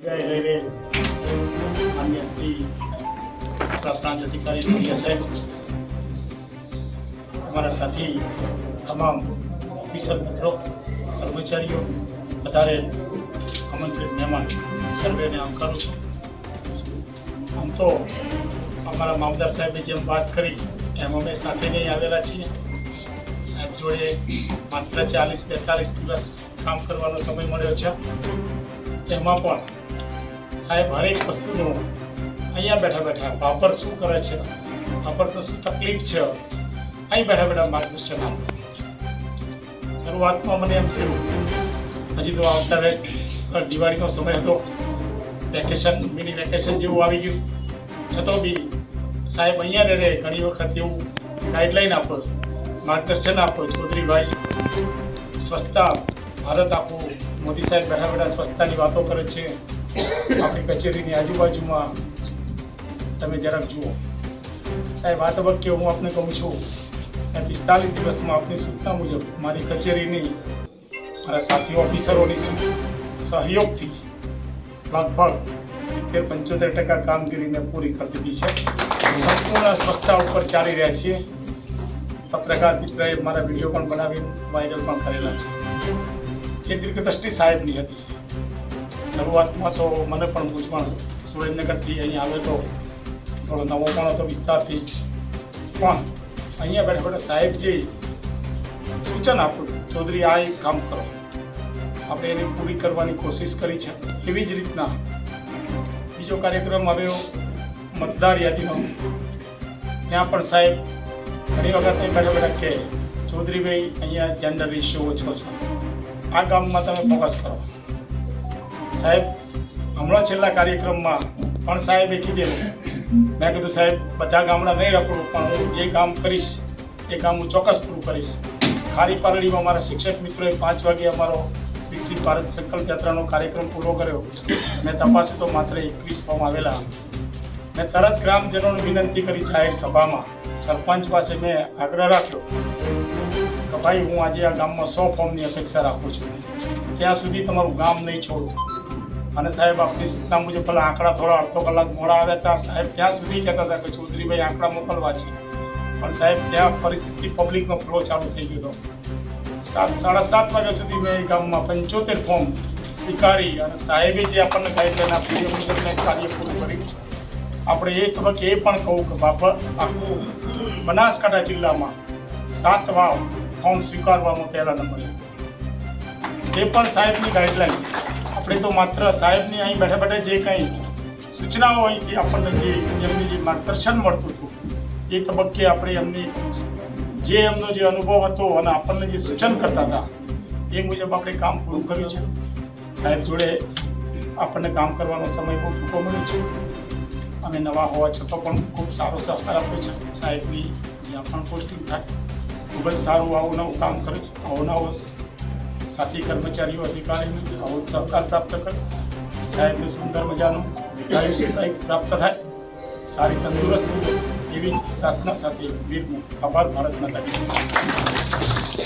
જગ્યાએ લઈ રહેલ માન્ય શ્રી પ્રાંત અધિકારી મોડિયા સાહેબ, અમારા સાથી તમામ ઓફિસર મિત્રો, કર્મચારીઓ, વધારે આમંત્રિત મહેમાન સર્વેને આવકારું છું. આમ તો અમારા મામદાર સાહેબે જેમ વાત કરી એમ અમે સાથે નહીં આવેલા છીએ. સાહેબ જોડે માત્ર 40-42 દિવસ કામ કરવાનો સમય મળ્યો છે. એમાં પણ સાહેબ હરેક વસ્તુનો અહીંયા બેઠા બેઠા વાપર શું કરે છે, વાપરતો શું તકલીફ છે, અહીં બેઠા બેઠા માર્ગદર્શન આપે. શરૂઆતમાં મને એમ થયું હજી તો આવતા દિવાળીનો સમય હતો, વેકેશન મિની વેકેશન જેવું આવી ગયું, છતાં બી સાહેબ અહીંયા રહે ઘણી વખત એવું ગાઈડલાઈન આપો, માર્ગદર્શન આપો. ચૌધરીભાઈ સ્વચ્છતા ભારત આપો, મોદી સાહેબ બેઠા બેઠા સ્વચ્છતાની વાતો કરે છે. આપણી કચેરીની આજુબાજુમાં તમે જરાક જુઓ સાહેબ. આ તબક્કે હું આપને કહું છું કે 45 દિવસમાં આપની સૂચના મુજબ મારી કચેરીની મારા સાથી ઓફિસરોની સહયોગથી લગભગ 70-75% કામગીરીને પૂરી કરી દીધી છે. સંપૂર્ણ સ્વચ્છતા ઉપર ચાલી રહ્યા છીએ. પત્રકાર મિત્રએ મારા વિડીયો પણ બનાવી વાયરલ પણ કરેલા છે. એ દીર્ઘદ્રષ્ટિ સાહેબની હતી. શરૂઆતમાં તો મને પણ મૂંઝવણ, સુરેન્દ્રનગરથી અહીંયા આવ્યો તો થોડો નવો પણ હતો વિસ્તારથી, પણ અહીંયા બેઠા બેઠા સાહેબ જે સૂચન આપ્યું, ચૌધરી આ એક કામ કરો, આપણે એને પૂરી કરવાની કોશિશ કરી છે. એવી જ રીતના બીજો કાર્યક્રમ આવ્યો મતદાર યાદીનો. ત્યાં પણ સાહેબ ઘણી વખત અહીં બેઠા બેઠા કે ચૌધરીભાઈ અહીંયા જેન્ડર રેશિયો ઓછો છે, આ ગામમાં તમે ફોકસ કરો. સાહેબ હમણાં છેલ્લા કાર્યક્રમમાં પણ સાહેબે કીધેલું, મેં કીધું સાહેબ બધા ગામડા નહીં રખડું, પણ હું જે કામ કરીશ એ કામ હું ચોક્કસ પૂરું કરીશ. ખારી પારડીમાં મારા શિક્ષક મિત્રોએ 5 વાગે અમારો વિકસિત ભારત સંકલ્પ યાત્રાનો કાર્યક્રમ પૂરો કર્યો. મેં તપાસ્યું તો માત્ર 21 ફોર્મ આવેલા. મેં તરત ગ્રામજનોને વિનંતી કરી જાહેર સભામાં, સરપંચ પાસે મેં આગ્રહ રાખ્યો કે ભાઈ હું આજે આ ગામમાં 100 ફોર્મની અપેક્ષા રાખું છું, ત્યાં સુધી તમારું ગામ નહીં છોડું. અને સાહેબ આપની સૂચના મુજબ પેલા આંકડા થોડા અડધો કલાક મોડા આવ્યા હતા. સાહેબ ત્યાં સુધી કહેતા હતા કે ચૌધરીભાઈ આંકડા મોકલવા છે, પણ સાહેબ ત્યાં પરિસ્થિતિ પબ્લિકનો ફ્લો ચાલુ થઈ ગયો હતો. 7-7:30 વાગ્યા સુધી મેં એ ગામમાં 75 ફોર્મ સ્વીકારી અને સાહેબે જે આપણને ગાઈડલાઈન આપી એ મુજબ મેં કાર્ય પૂરું કર્યું. આપણે એ તબક્કે એ પણ કહું કે બાપા આખું બનાસકાંઠા જિલ્લામાં 7 વાવ ફોર્મ સ્વીકારવામાં પહેલા નંબરે. એ પણ સાહેબની ગાઈડલાઈન. આપણે તો માત્ર સાહેબની અહીં બેઠા બેઠા જે કંઈ સૂચનાઓ અહીંથી આપણને એમની જે માર્ગદર્શન મળતું હતું એ તબક્કે આપણે એમનો જે અનુભવ હતો અને આપણને જે સૂચન કરતા હતા એ મુજબ આપણે કામ પૂરું કર્યું છે. સાહેબ જોડે આપણને કામ કરવાનો સમય બહુ ટૂંકો મળ્યો છે અને નવા હોવા છતાં પણ ખૂબ સારો સહકાર આપ્યો છે. સાહેબની જ્યાં પણ પોસ્ટિંગ થાય ખૂબ જ સારું આવું નવું કામ કરે, આવો નવો સાથી કર્મચારીઓ અધિકારીઓ આવો સહકાર પ્રાપ્ત કરે. સાહેબને સુંદર મજાનું દીર્ઘાયુષ્ય પ્રાપ્ત થાય, સારી તંદુરસ્તી એવી પ્રાર્થના સાથે વીરનો આભાર. ભારત માતા કી જય.